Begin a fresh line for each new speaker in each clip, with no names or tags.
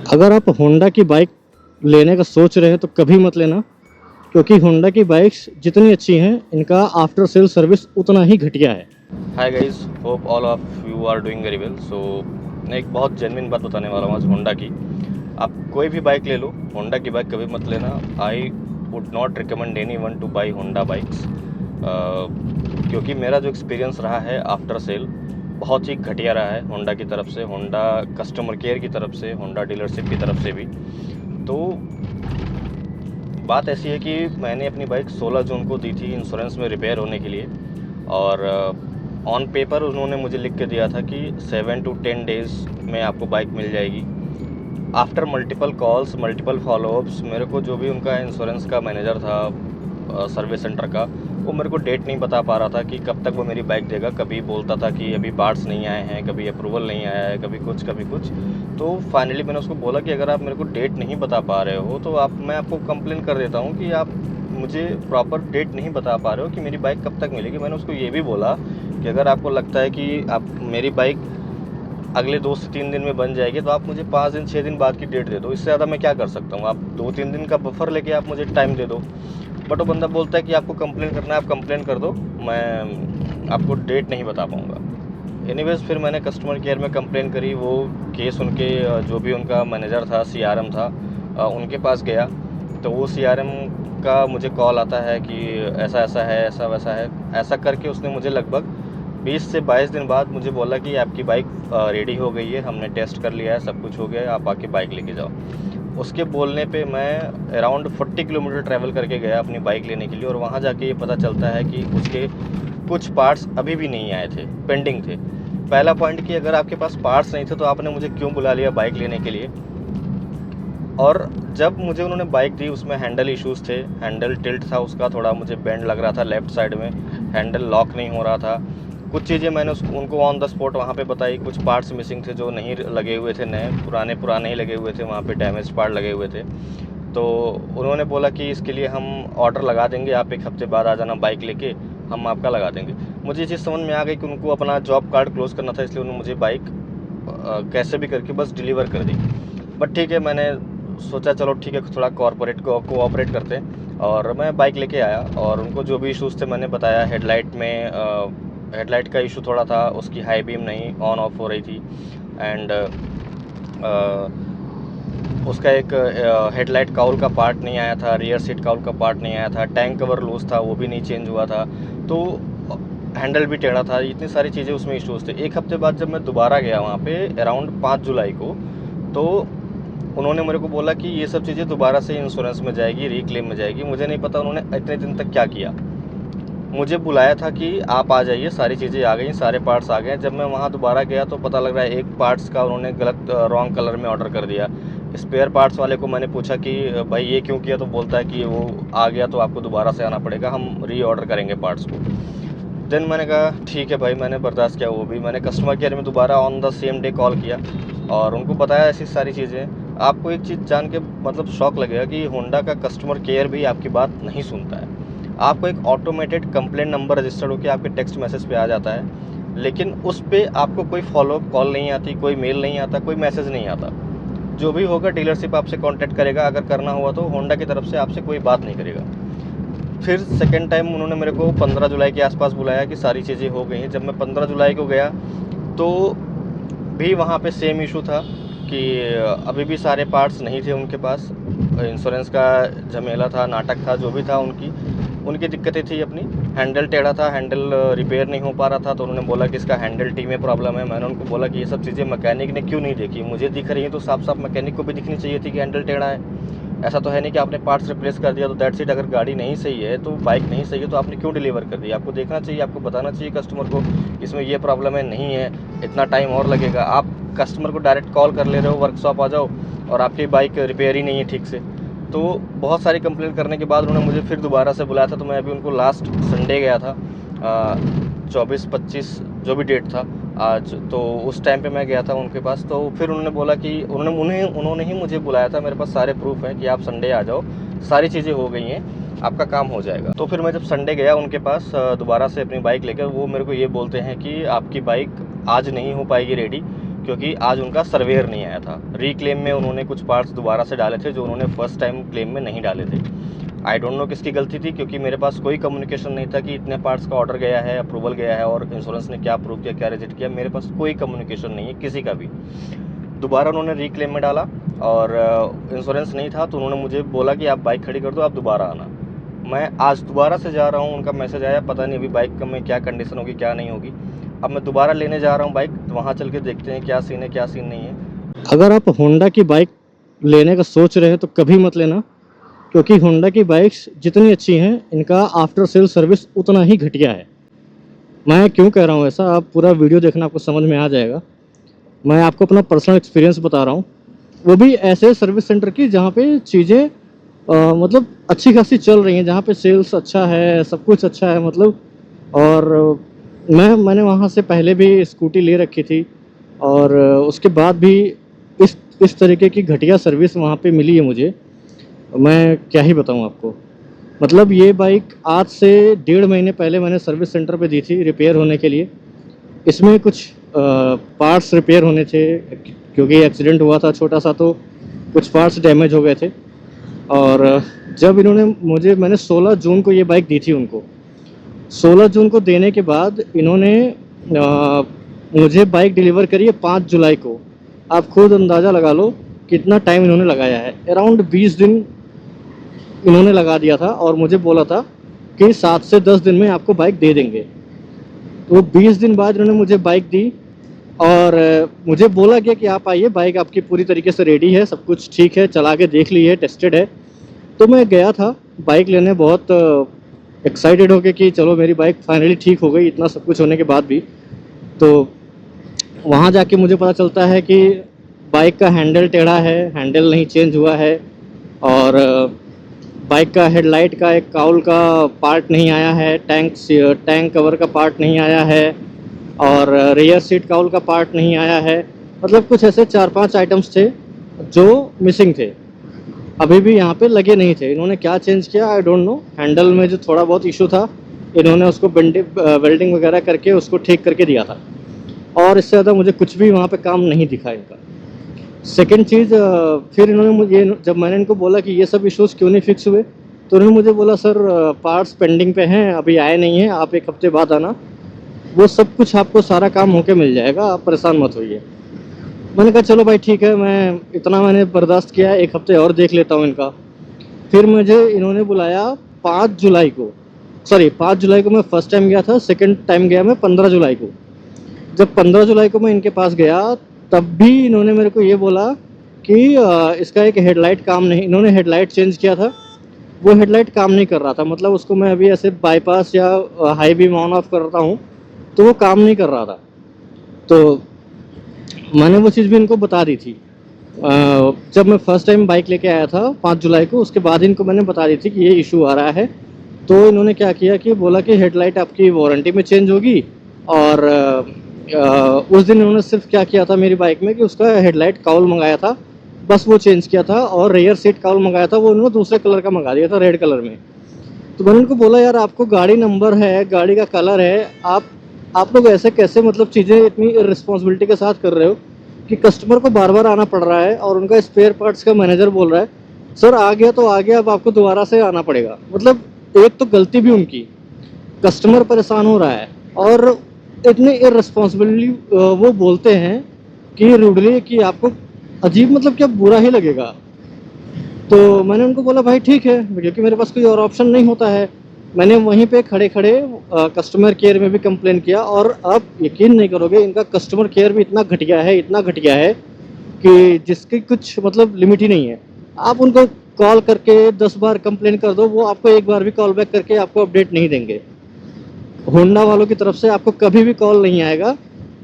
अगर आप होंडा की बाइक लेने का सोच रहे हैं तो कभी मत लेना, क्योंकि होंडा की बाइक्स जितनी अच्छी हैं इनका आफ्टर सेल सर्विस उतना ही घटिया है।
Hi guys, hope all of you are doing very well. So मैं एक बहुत जेन्युइन बात बताने वाला हूँ आज होंडा की। आप कोई भी बाइक ले लो, होंडा की बाइक कभी मत लेना। I would not recommend any one two by Honda bikes, क्योंकि मेरा जो एक्सपीरियंस रहा है आफ्टर सेल बहुत ही घटिया रहा है होंडा की तरफ से, होंडा कस्टमर केयर की तरफ से, होंडा डीलरशिप की तरफ से भी। तो बात ऐसी है कि मैंने अपनी बाइक 16 जून को दी थी इंश्योरेंस में रिपेयर होने के लिए, और ऑन पेपर उन्होंने मुझे लिख के दिया था कि 7 to 10 डेज़ में आपको बाइक मिल जाएगी। After multiple calls, multiple follow-ups, मेरे को जो भी उनका इंश्योरेंस का मैनेजर था सर्विस सेंटर का, वो मेरे को डेट नहीं बता पा रहा था कि कब तक वो मेरी बाइक देगा। कभी बोलता था कि अभी पार्ट्स नहीं आए हैं, कभी अप्रूवल नहीं आया है, कभी कुछ कभी कुछ। तो फाइनली मैंने उसको बोला कि अगर आप मेरे को डेट नहीं बता पा रहे हो तो मैं आपको कंप्लेन कर देता हूँ कि आप मुझे प्रॉपर डेट नहीं बता पा रहे हो कि मेरी बाइक कब तक मिलेगी। मैंने उसको ये भी बोला कि अगर आपको लगता है कि आप मेरी बाइक अगले 2 से 3 दिन में बन जाएगी तो आप मुझे 5 दिन 6 दिन बाद की डेट दे दो, इससे ज़्यादा मैं क्या कर सकता हूँ। आप 2-3 दिन का बफर लेके आप मुझे टाइम दे दो। बट वो बंदा बोलता है कि आपको कंप्लेन करना है, आप कंप्लेन कर दो, मैं आपको डेट नहीं बता पाऊँगा। एनीवेज फिर मैंने कस्टमर केयर में कंप्लेन करी। वो केस उनके जो भी उनका मैनेजर था, CRM था, उनके पास गया। तो वो CRM का मुझे कॉल आता है कि ऐसा ऐसा है, ऐसा वैसा है। ऐसा करके उसने मुझे लगभग 20 से 22 दिन बाद मुझे बोला कि आपकी बाइक रेडी हो गई है, हमने टेस्ट कर लिया है, सब कुछ हो गया है, आप आके बाइक लेके जाओ। उसके बोलने पे मैं अराउंड 40 किलोमीटर ट्रैवल करके गया अपनी बाइक लेने के लिए, और वहाँ जाके ये पता चलता है कि उसके कुछ पार्ट्स अभी भी नहीं आए थे, पेंडिंग थे। पहला पॉइंट कि अगर आपके पास पार्ट्स नहीं थे तो आपने मुझे क्यों बुला लिया बाइक लेने के लिए। और जब मुझे उन्होंने बाइक दी उसमें हैंडल इश्यूज़ थे, हैंडल टिल्ट था उसका, थोड़ा मुझे बेंड लग रहा था लेफ़्ट साइड में, हैंडल लॉक नहीं हो रहा था। कुछ चीज़ें मैंने उनको ऑन द स्पॉट वहाँ पे बताई। कुछ पार्ट्स मिसिंग थे जो नहीं लगे हुए थे, नए पुराने ही लगे हुए थे, वहाँ पे डैमेज पार्ट लगे हुए थे। तो उन्होंने बोला कि इसके लिए हम ऑर्डर लगा देंगे, आप 1 हफ्ते बाद आ जाना बाइक लेके, हम आपका लगा देंगे। मुझे ये चीज़ समझ में आ गई कि उनको अपना जॉब कार्ड क्लोज़ करना था, इसलिए उन्होंने मुझे बाइक कैसे भी करके बस डिलीवर कर दी। बट ठीक है, मैंने सोचा चलो ठीक है, थोड़ा कोऑपरेट करते हैं, और मैं बाइक लेके आया। और उनको जो भी इश्यूज़ थे मैंने बताया। हेडलाइट का इशू थोड़ा था, उसकी हाई बीम नहीं ऑन ऑफ हो रही थी, एंड उसका एक हेडलाइट काउल का पार्ट नहीं आया था, रियर सीट काउल का पार्ट नहीं आया था, टैंक कवर लूज़ था, वो भी नहीं चेंज हुआ था, तो हैंडल भी टेढ़ा था। इतनी सारी चीज़ें उसमें इश्यूज़ थे। 1 हफ्ते बाद जब मैं दोबारा गया वहाँ पे अराउंड 5 जुलाई को, तो उन्होंने मेरे को बोला कि ये सब चीज़ें दोबारा से इंश्योरेंस में जाएगी, रीक्लेम में जाएगी। मुझे नहीं पता उन्होंने इतने दिन तक क्या किया। मुझे बुलाया था कि आप आ जाइए, सारी चीज़ें आ गई, सारे पार्ट्स आ गए। जब मैं वहाँ दोबारा गया तो पता लग रहा है एक पार्ट्स का उन्होंने गलत रॉन्ग कलर में ऑर्डर कर दिया। स्पेयर पार्ट्स वाले को मैंने पूछा कि भाई ये क्यों किया, तो बोलता है कि वो आ गया तो आपको दोबारा से आना पड़ेगा, हम रीऑर्डर करेंगे पार्ट्स को। देन मैंने कहा ठीक है भाई, मैंने बर्दाश्त किया। वो भी मैंने कस्टमर केयर में दोबारा on the same day call किया और उनको बताया ऐसी सारी चीज़ें। आपको एक चीज़ जान के मतलब शॉक लगेगा कि होंडा का कस्टमर केयर भी आपकी बात नहीं सुनता है। आपको एक ऑटोमेटेड कंप्लेंट नंबर रजिस्टर्ड होकर आपके टेक्स्ट मैसेज पे आ जाता है, लेकिन उस पर आपको कोई फॉलोअप कॉल नहीं आती, कोई मेल नहीं आता, कोई मैसेज नहीं आता। जो भी होगा डीलरशिप आपसे कांटेक्ट करेगा, अगर करना हुआ तो होंडा की तरफ से आपसे कोई बात नहीं करेगा। फिर सेकेंड टाइम उन्होंने मेरे को 15 जुलाई के आसपास बुलाया कि सारी चीज़ें हो गई हैं। जब मैं 15 जुलाई को गया तो भी वहाँ पे सेम इशू था कि अभी भी सारे पार्ट्स नहीं थे उनके पास। इंश्योरेंस का झमेला था, नाटक था, जो भी था उनकी दिक्कतें थी अपनी। हैंडल टेढ़ा था, हैंडल रिपेयर नहीं हो पा रहा था, तो उन्होंने बोला कि इसका हैंडल टी में प्रॉब्लम है। मैंने उनको बोला कि ये सब चीज़ें मैकेनिक ने क्यों नहीं देखी, मुझे दिख रही हैं तो साफ साफ मैकेनिक को भी दिखनी चाहिए थी कि हैंडल टेढ़ा है। ऐसा तो है नहीं कि आपने पार्ट्स रिप्लेस कर दिया तो दैट्स इट। अगर गाड़ी नहीं सही है तो बाइक नहीं सही है तो आपने क्यों डिलीवर कर दी, आपको देखना चाहिए, आपको बताना चाहिए कस्टमर को इसमें ये प्रॉब्लम है, नहीं है, इतना टाइम और लगेगा। आप कस्टमर को डायरेक्ट कॉल कर ले रहे हो, वर्कशॉप आ जाओ, और आपकी बाइक रिपेयर ही नहीं है ठीक से। तो बहुत सारी कंप्लेन करने के बाद उन्होंने मुझे फिर दोबारा से बुलाया था। तो मैं अभी उनको लास्ट संडे गया था, 24-25 जो भी डेट था आज, तो उस टाइम पे मैं गया था उनके पास। तो फिर उन्होंने बोला कि उन्होंने ही मुझे बुलाया था, मेरे पास सारे प्रूफ हैं कि आप संडे आ जाओ, सारी चीज़ें हो गई हैं, आपका काम हो जाएगा। तो फिर मैं जब संडे गया उनके पास दोबारा से अपनी बाइक लेकर, वो मेरे को ये बोलते हैं कि आपकी बाइक आज नहीं हो पाएगी रेडी, क्योंकि आज उनका सर्वेयर नहीं आया था। रीक्लेम में उन्होंने कुछ पार्ट्स दोबारा से डाले थे जो उन्होंने फर्स्ट टाइम क्लेम में नहीं डाले थे। आई डोंट नो किसकी गलती थी, क्योंकि मेरे पास कोई कम्युनिकेशन नहीं था कि इतने पार्ट्स का ऑर्डर गया है, अप्रूवल गया है और इंश्योरेंस ने क्या अप्रूव किया, क्या रिजेक्ट किया। मेरे पास कोई कम्युनिकेशन नहीं है किसी का भी। दोबारा उन्होंने रीक्लेम में डाला और इंश्योरेंस नहीं था, तो उन्होंने मुझे बोला कि आप बाइक खड़ी कर दो, आप दोबारा आना। मैं आज दोबारा से जा रहा हूँ, उनका मैसेज आया, पता नहीं अभी बाइक का में क्या कंडीशन होगी क्या नहीं होगी। अब मैं दोबारा लेने जा रहा हूँ बाइक, तो वहाँ चल के देखते हैं क्या सीन है क्या सीन नहीं है।
अगर आप होंडा की बाइक लेने का सोच रहे हैं तो कभी मत लेना, क्योंकि होंडा की बाइक्स जितनी अच्छी हैं इनका आफ्टर सेल सर्विस उतना ही घटिया है। मैं क्यों कह रहा हूँ ऐसा, आप पूरा वीडियो देखना, आपको समझ में आ जाएगा। मैं आपको अपना पर्सनल एक्सपीरियंस बता रहा हूँ, वो भी ऐसे सर्विस सेंटर की जहाँ पे चीज़ें मतलब अच्छी खासी चल रही हैं, जहाँ पे सेल्स अच्छा है, सब कुछ अच्छा है मतलब। और मैंने वहाँ से पहले भी स्कूटी ले रखी थी और उसके बाद भी इस तरीके की घटिया सर्विस वहाँ पे मिली है मुझे। मैं क्या ही बताऊँ आपको। मतलब ये बाइक आज से 1.5 महीने पहले मैंने सर्विस सेंटर पे दी थी रिपेयर होने के लिए। इसमें कुछ पार्ट्स रिपेयर होने थे, क्योंकि एक्सीडेंट हुआ था छोटा सा, तो कुछ पार्ट्स डैमेज हो गए थे। और जब मैंने 16 जून को ये बाइक दी थी उनको। 16 जून को देने के बाद इन्होंने मुझे बाइक डिलीवर करी है 5 जुलाई को। आप खुद अंदाज़ा लगा लो कितना टाइम इन्होंने लगाया है। अराउंड 20 दिन इन्होंने लगा दिया था और मुझे बोला था कि 7 से 10 दिन में आपको बाइक दे देंगे। तो 20 दिन बाद इन्होंने मुझे बाइक दी और मुझे बोला गया कि आप आइए, बाइक आपकी पूरी तरीके से रेडी है, सब कुछ ठीक है, चला के देख ली है, टेस्टेड है। तो मैं गया था बाइक लेने बहुत एक्साइटेड होके कि चलो मेरी बाइक फाइनली ठीक हो गई, इतना सब कुछ होने के बाद भी। तो वहाँ जाके मुझे पता चलता है कि बाइक का हैंडल टेढ़ा है, हैंडल नहीं चेंज हुआ है, और बाइक का हेडलाइट का एक काउल का पार्ट नहीं आया है, टैंक कवर का पार्ट नहीं आया है, और रियर सीट काउल का पार्ट नहीं आया है। मतलब कुछ ऐसे 4-5 आइटम्स थे जो मिसिंग थे, अभी भी यहाँ पे लगे नहीं थे। इन्होंने क्या चेंज किया आई डोंट नो। हैंडल में जो थोड़ा बहुत इशू था इन्होंने उसको वेल्डिंग वगैरह करके उसको ठीक करके दिया था, और इससे ज़्यादा मुझे कुछ भी वहाँ पे काम नहीं दिखा इनका। सेकंड चीज़, फिर इन्होंने मुझे, जब मैंने इनको बोला कि ये सब इश्यूज़ क्यों नहीं फिक्स हुए, तो उन्होंने मुझे बोला सर पार्ट्स पेंडिंग पे हैं, अभी आए नहीं हैं, आप 1 हफ्ते बाद आना, वो सब कुछ आपको सारा काम होके मिल जाएगा, आप परेशान मत होइए। मैंने कहा चलो भाई ठीक है, मैंने बर्दाश्त किया है, 1 हफ्ते और देख लेता हूँ इनका। फिर मुझे इन्होंने बुलाया 5 जुलाई को। 5 जुलाई को मैं फर्स्ट टाइम गया था, सेकंड टाइम गया मैं 15 जुलाई को। जब 15 जुलाई को मैं इनके पास गया तब भी इन्होंने मेरे को ये बोला कि इसका एक हेडलाइट काम नहीं, इन्होंने हेडलाइट चेंज किया था, वो हेडलाइट काम नहीं कर रहा था। मतलब उसको मैं अभी ऐसे बाईपास या हाई बीम ऑन ऑफ करता हूँ तो वो काम नहीं कर रहा था। तो मैंने वो चीज़ भी इनको बता दी थी जब मैं फर्स्ट टाइम बाइक लेके आया था 5 जुलाई को। उसके बाद इनको मैंने बता दी थी कि ये इशू आ रहा है। तो इन्होंने क्या किया कि बोला कि हेडलाइट आपकी वारंटी में चेंज होगी, और उस दिन इन्होंने सिर्फ क्या किया था मेरी बाइक में कि उसका हेडलाइट काउल मंगाया था, बस वो चेंज किया था, और रेयर सीट काउल मंगाया था वो उन्होंने दूसरे कलर का मंगा दिया था, रेड कलर में। तो मैंने उनको बोला यार आपको गाड़ी नंबर है, गाड़ी का कलर है, आप लोग ऐसे कैसे मतलब चीज़ें इतनी रिस्पॉन्सिबिलिटी के साथ कर रहे हो कि कस्टमर को बार बार आना पड़ रहा है। और उनका स्पेयर पार्ट्स का मैनेजर बोल रहा है सर आ गया तो आ गया, अब आपको दोबारा से आना पड़ेगा। मतलब एक तो गलती भी उनकी, कस्टमर परेशान हो रहा है, और इतने इररिस्पॉन्सिबली वो बोलते हैं कि रूडली कि आपको अजीब, मतलब क्या बुरा ही लगेगा। तो मैंने उनको बोला भाई ठीक है, क्योंकि मेरे पास कोई और ऑप्शन नहीं होता है। मैंने वहीं पे खड़े खड़े कस्टमर केयर में भी कंप्लेन किया, और आप यकीन नहीं करोगे इनका कस्टमर केयर भी इतना घटिया है कि जिसकी कुछ मतलब लिमिट ही नहीं है। आप उनको कॉल करके 10 बार कंप्लेन कर दो, वो आपको एक बार भी कॉल बैक करके आपको अपडेट नहीं देंगे। होंडा वालों की तरफ से आपको कभी भी कॉल नहीं आएगा,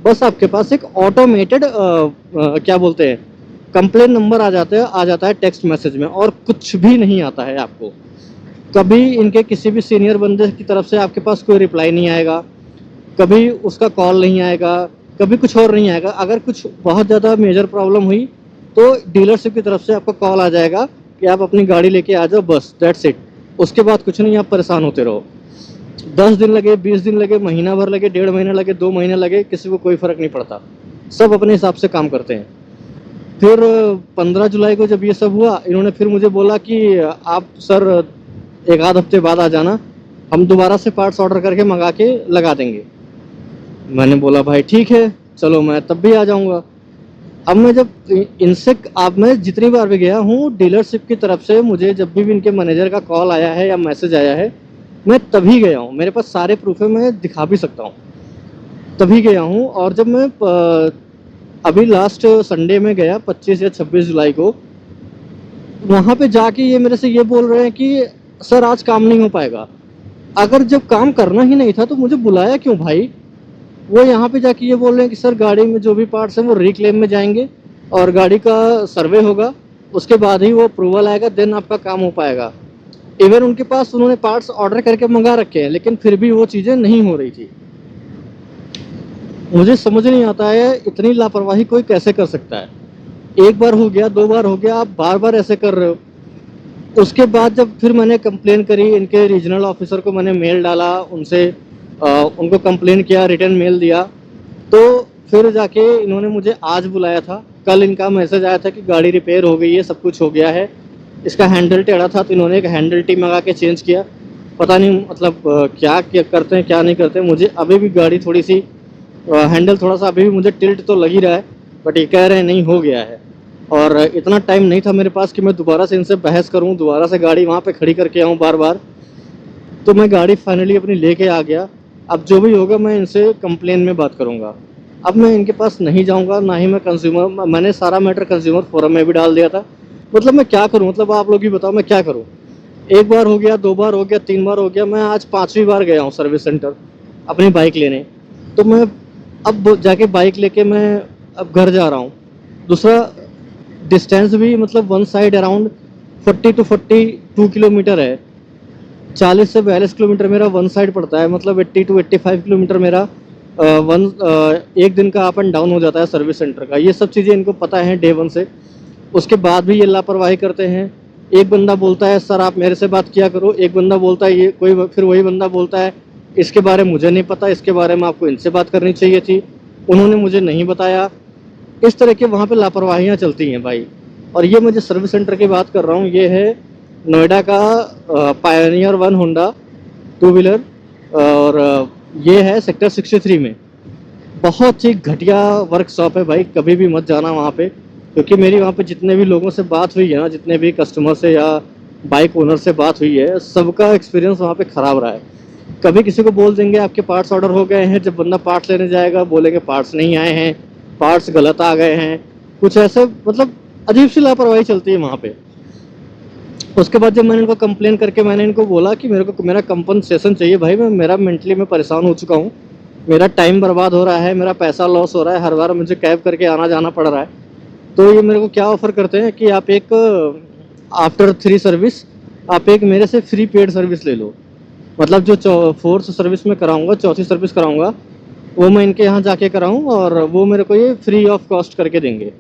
बस आपके पास एक ऑटोमेटेड क्या बोलते हैं कंप्लेन नंबर आ जाता है टेक्स्ट मैसेज में, और कुछ भी नहीं आता है आपको। कभी इनके किसी भी सीनियर बंदे की तरफ से आपके पास कोई रिप्लाई नहीं आएगा, कभी उसका कॉल नहीं आएगा, कभी कुछ और नहीं आएगा। अगर कुछ बहुत ज़्यादा मेजर प्रॉब्लम हुई तो डीलरशिप की तरफ से आपको कॉल आ जाएगा कि आप अपनी गाड़ी लेके आ जाओ, बस दैट्स इट। उसके बाद कुछ नहीं, आप परेशान होते रहो। 10 दिन लगे, 20 दिन लगे, महीना भर लगे, 1.5 महीना लगे, 2 महीने लगे, किसी को कोई फ़र्क नहीं पड़ता। सब अपने हिसाब से काम करते हैं। फिर 15 जुलाई को जब ये सब हुआ, इन्होंने फिर मुझे बोला कि आप सर एक आध हफ्ते बाद आ जाना, हम दोबारा से पार्ट्स ऑर्डर करके मंगा के लगा देंगे। मैंने बोला भाई ठीक है, चलो मैं तब भी आ जाऊंगा। अब मैं जब इनसे अब मैं जितनी बार भी गया हूँ डीलरशिप की तरफ से, मुझे जब भी इनके मैनेजर का कॉल आया है या मैसेज आया है, मैं तभी गया हूँ। मेरे पास सारे प्रूफ है, मैं दिखा भी सकता हूँ, तभी गया हूँ। और जब मैं अभी लास्ट संडे में गया 25 या 26 जुलाई को, वहाँ पे जाके ये मेरे से ये बोल रहे हैं कि सर आज काम नहीं हो पाएगा। अगर जब काम करना ही नहीं था तो मुझे बुलाया क्यों भाई? वो यहाँ पे जाके ये बोल रहे हैं कि सर गाड़ी में जो भी पार्ट्स हैं वो रिक्लेम में जाएंगे और गाड़ी का सर्वे होगा, उसके बाद ही वो अप्रूवल आएगा, देन आपका काम हो पाएगा। इवन उनके पास उन्होंने पार्ट्स ऑर्डर करके मंगा रखे हैं, लेकिन फिर भी वो चीज़ें नहीं हो रही थी। मुझे समझ नहीं आता है इतनी लापरवाही कोई कैसे कर सकता है। एक बार हो गया, दो बार हो गया, आप बार बार ऐसे कर रहे हो। उसके बाद जब फिर मैंने कंप्लेन करी, इनके रीजनल ऑफिसर को मैंने मेल डाला, उनसे उनको कंप्लेन किया, रिटर्न मेल दिया, तो फिर जाके इन्होंने मुझे आज बुलाया था। कल इनका मैसेज आया था कि गाड़ी रिपेयर हो गई है, सब कुछ हो गया है, इसका हैंडल टेढ़ा था तो इन्होंने एक हैंडल टी मंगा के चेंज किया। पता नहीं मतलब क्या करते हैं क्या नहीं करते। मुझे अभी भी गाड़ी थोड़ी सी हैंडल थोड़ा सा अभी भी मुझे टिल्ट तो लग ही रहा है, बट ये कह रहे हैं नहीं हो गया है। और इतना टाइम नहीं था मेरे पास कि मैं दोबारा से इनसे बहस करूं, दोबारा से गाड़ी वहाँ पे खड़ी करके आऊँ बार बार। तो मैं गाड़ी फाइनली अपनी लेके आ गया। अब जो भी होगा मैं इनसे कंप्लेन में बात करूँगा। अब मैं इनके पास नहीं जाऊँगा, ना ही मैं कंज्यूमर, मैंने सारा मैटर कंज्यूमर फोरम में भी डाल दिया था। मतलब मैं क्या करूँ, मतलब आप लोग ही बताओ मैं क्या करूँ। एक बार हो गया, दो बार हो गया, तीन बार हो गया, मैं आज 5वीं बार गया हूँ सर्विस सेंटर अपनी बाइक लेने। तो मैं अब जाके बाइक लेके मैं अब घर जा रहा हूँ। दूसरा डिस्टेंस भी मतलब one side around 40 to 42 kilometre है। 40 से 42 किलोमीटर मेरा वन साइड पड़ता है, मतलब 80 to 85 किलोमीटर मेरा एक दिन का अप एंड डाउन हो जाता है सर्विस सेंटर का। ये सब चीज़ें इनको पता है डे वन से। उसके बाद भी ये लापरवाही करते हैं। एक बंदा बोलता है सर आप मेरे से बात किया करो, एक बंदा बोलता है ये कोई, फिर वही बंदा बोलता है इसके बारे में मुझे नहीं पता, इसके बारे में आपको इनसे बात करनी चाहिए थी, उन्होंने मुझे नहीं बताया। इस तरह के वहाँ पे लापरवाहियाँ चलती हैं भाई। और ये मैं जिस सर्विस सेंटर की बात कर रहा हूँ ये है नोएडा का पायनियर 1 होंडा 2 व्हीलर, और ये है सेक्टर 63 में। बहुत ही घटिया वर्कशॉप है भाई, कभी भी मत जाना वहाँ पे, क्योंकि मेरी वहाँ पे जितने भी लोगों से बात हुई है ना, जितने भी कस्टमर से या बाइक ओनर से बात हुई है, सबका एक्सपीरियंस वहाँ पे ख़राब रहा है। कभी किसी को बोल देंगे आपके पार्ट्स ऑर्डर हो गए हैं, जब बंदा पार्ट्स लेने जाएगा बोलेंगे पार्ट्स नहीं आए हैं, पार्ट्स गलत आ गए हैं, कुछ ऐसे मतलब अजीब सी लापरवाही चलती है वहाँ पे। उसके बाद जब मैंने इनको कंप्लेन करके मैंने इनको बोला कि मेरे को मेरा कंपनसेशन चाहिए भाई, मेरा मेंटली मैं परेशान हो चुका हूँ, मेरा टाइम बर्बाद हो रहा है, मेरा पैसा लॉस हो रहा है, हर बार मुझे कैब करके आना जाना पड़ रहा है। तो ये मेरे को क्या ऑफ़र करते हैं कि आप एक आफ्टर 3 सर्विस आप एक मेरे से फ्री पेड सर्विस ले लो। मतलब जो 4th सर्विस में कराऊंगा, चौथी सर्विस कराऊंगा, वो मैं इनके यहाँ जाके कराऊँ और वो मेरे को ये फ्री ऑफ कॉस्ट करके देंगे।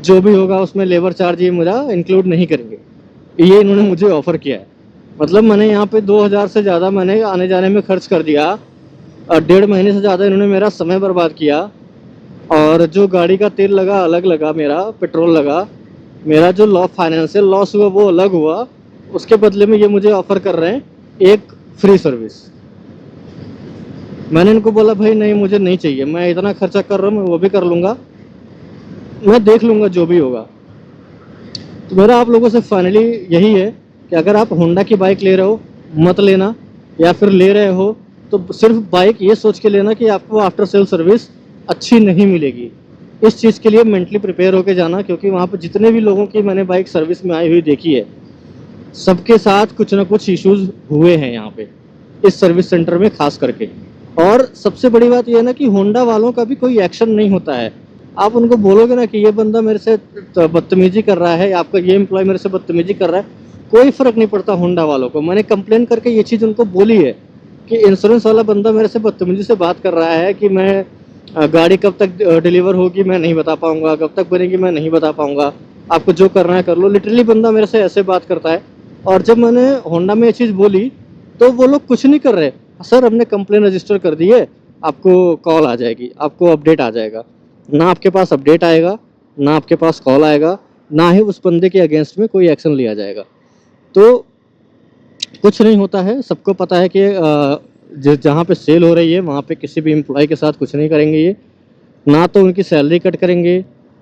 जो भी होगा उसमें लेबर चार्ज ये मेरा इंक्लूड नहीं करेंगे। ये इन्होंने मुझे ऑफ़र किया है। मतलब मैंने यहाँ पे 2000 से ज़्यादा मैंने आने जाने में खर्च कर दिया, और 1.5 महीने से ज़्यादा इन्होंने मेरा समय बर्बाद किया, और जो गाड़ी का तेल लगा अलग लगा, मेरा पेट्रोल लगा, मेरा जो फाइनेंशियल लॉस हुआ वो अलग हुआ। उसके बदले में ये मुझे ऑफ़र कर रहे हैं एक फ्री सर्विस। मैंने इनको बोला भाई नहीं मुझे नहीं चाहिए, मैं इतना खर्चा कर रहा हूँ, मैं वो भी कर लूँगा, मैं देख लूँगा जो भी होगा। तो मेरा आप लोगों से फाइनली यही है कि अगर आप होंडा की बाइक ले रहे हो मत लेना, या फिर ले रहे हो तो सिर्फ बाइक ये सोच के लेना कि आपको आफ्टर सेल सर्विस अच्छी नहीं मिलेगी। इस चीज़ के लिए मेंटली प्रिपेयर होके जाना, क्योंकि वहाँ पर जितने भी लोगों की मैंने बाइक सर्विस में आई हुई देखी है, सबके साथ कुछ ना कुछ इश्यूज हुए हैं यहाँ पे इस सर्विस सेंटर में खास करके। और सबसे बड़ी बात यह है ना कि होंडा वालों का भी कोई एक्शन नहीं होता है। आप उनको बोलोगे ना कि ये बंदा मेरे से बदतमीजी कर रहा है, आपका ये एम्प्लॉय मेरे से बदतमीजी कर रहा है, कोई फ़र्क नहीं पड़ता होंडा वालों को। मैंने कंप्लेन करके ये चीज़ उनको बोली है कि इंश्योरेंस वाला बंदा मेरे से बदतमीजी से बात कर रहा है कि मैं गाड़ी कब तक डिलीवर होगी मैं नहीं बता पाऊँगा, कब तक बनेगी मैं नहीं बता पाऊँगा, आपको जो करना है कर लो। लिटरली बंदा मेरे से ऐसे बात करता है। और जब मैंने होंडा में ये चीज़ बोली तो वो लोग कुछ नहीं कर रहे, सर हमने कंप्लेन रजिस्टर कर दी है, आपको कॉल आ जाएगी, आपको अपडेट आ जाएगा। ना आपके पास अपडेट आएगा, ना आपके पास कॉल आएगा, ना ही उस बंदे के अगेंस्ट में कोई एक्शन लिया जाएगा। तो कुछ नहीं होता है, सबको पता है कि जहाँ पे सेल हो रही है वहाँ पे किसी भी एम्प्लॉय के साथ कुछ नहीं करेंगे ये, ना तो उनकी सैलरी कट करेंगे,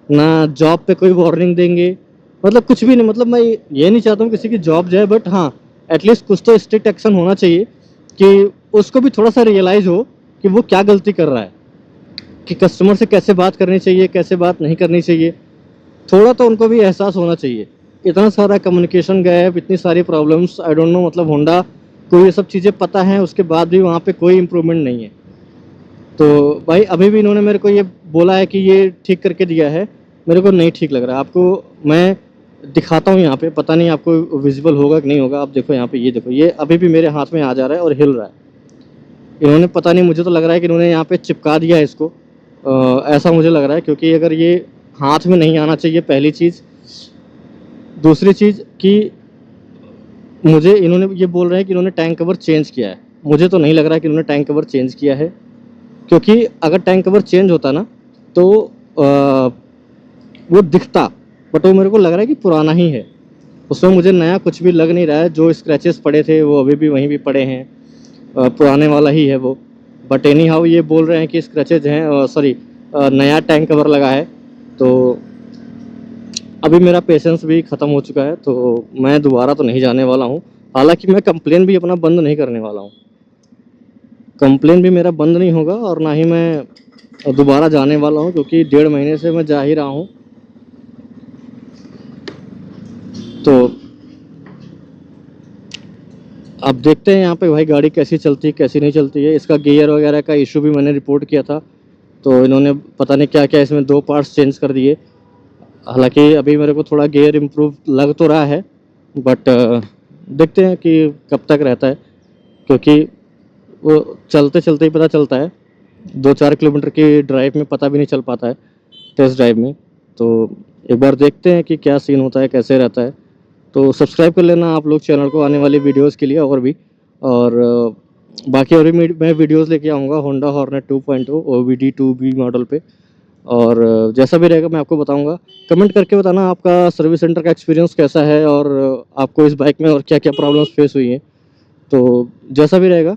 ना जॉब पे कोई वार्निंग देंगे, मतलब कुछ भी नहीं। मतलब मैं ये नहीं चाहता हूँ किसी की जॉब जाए, बट हाँ एटलीस्ट कुछ तो स्ट्रिक्ट एक्शन होना चाहिए कि उसको भी थोड़ा सा रियलाइज़ हो कि वो क्या गलती कर रहा है, कि कस्टमर से कैसे बात करनी चाहिए, कैसे बात नहीं करनी चाहिए। थोड़ा तो उनको भी एहसास होना चाहिए। इतना सारा कम्युनिकेशन गैप, इतनी सारी प्रॉब्लम्स, आई डोंट नो, मतलब होंडा को ये सब चीज़ें पता हैं, उसके बाद भी वहाँ पे कोई इम्प्रूवमेंट नहीं है। तो भाई अभी भी इन्होंने मेरे को ये बोला है कि ये ठीक करके दिया है, मेरे को नहीं ठीक लग रहा है। आपको मैं दिखाता हूँ यहाँ पे, पता नहीं आपको विजिबल होगा कि नहीं होगा। आप देखो यहाँ पे, ये देखो, ये अभी भी मेरे हाथ में आ जा रहा है और हिल रहा है। इन्होंने पता नहीं, मुझे तो लग रहा है कि इन्होंने यहाँ पे चिपका दिया है इसको, ऐसा मुझे लग रहा है, क्योंकि अगर ये हाथ में नहीं आना चाहिए, पहली चीज़। दूसरी चीज़ कि मुझे इन्होंने ये बोल रहे हैं कि इन्होंने टैंक कवर चेंज किया है, मुझे तो नहीं लग रहा है कि इन्होंने टैंक कवर चेंज किया है, क्योंकि अगर टैंक कवर चेंज होता ना तो वो दिखता, बट वो मेरे को लग रहा है कि पुराना ही है, उसमें मुझे नया कुछ भी लग नहीं रहा है। जो स्क्रैचेस पड़े थे वो अभी भी वहीं भी पड़े हैं, पुराने वाला ही है वो। बट एनी हाउ ये बोल रहे हैं कि स्क्रैचेज हैं, सॉरी नया टैंक कवर लगा है। तो अभी मेरा पेशेंस भी ख़त्म हो चुका है, तो मैं दोबारा तो नहीं जाने वाला हूँ। हालांकि मैं कंप्लेन भी अपना बंद नहीं करने वाला हूँ, कंप्लेन भी मेरा बंद नहीं होगा, और ना ही मैं दोबारा जाने वाला हूँ, क्योंकि 1.5 महीने से मैं जा ही रहा हूँ। तो अब देखते हैं यहाँ पे भाई गाड़ी कैसी चलती है कैसी नहीं चलती है। इसका गियर वगैरह का इशू भी मैंने रिपोर्ट किया था, तो इन्होंने पता नहीं क्या क्या इसमें 2 पार्ट्स चेंज कर दिए। हालांकि अभी मेरे को थोड़ा गियर इम्प्रूव लग तो रहा है, बट देखते हैं कि कब तक रहता है, क्योंकि वो चलते चलते ही पता चलता है। 2-4 किलोमीटर की ड्राइव में पता भी नहीं चल पाता है, टेस्ट ड्राइव में। तो एक बार देखते हैं कि क्या सीन होता है, कैसे रहता है। तो सब्सक्राइब कर लेना आप लोग चैनल को आने वाली वीडियोस के लिए, और भी। और बाकी और भी मैं वीडियोस लेके आऊँगा Honda hornet 2.0 OBD 2B model पे। और जैसा भी रहेगा मैं आपको बताऊंगा। कमेंट करके बताना आपका सर्विस सेंटर का एक्सपीरियंस कैसा है, और आपको इस बाइक में और क्या क्या प्रॉब्लम्स फेस हुई हैं। तो जैसा भी रहेगा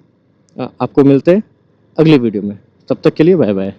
आपको मिलते हैं अगली वीडियो में, तब तक के लिए बाय बाय।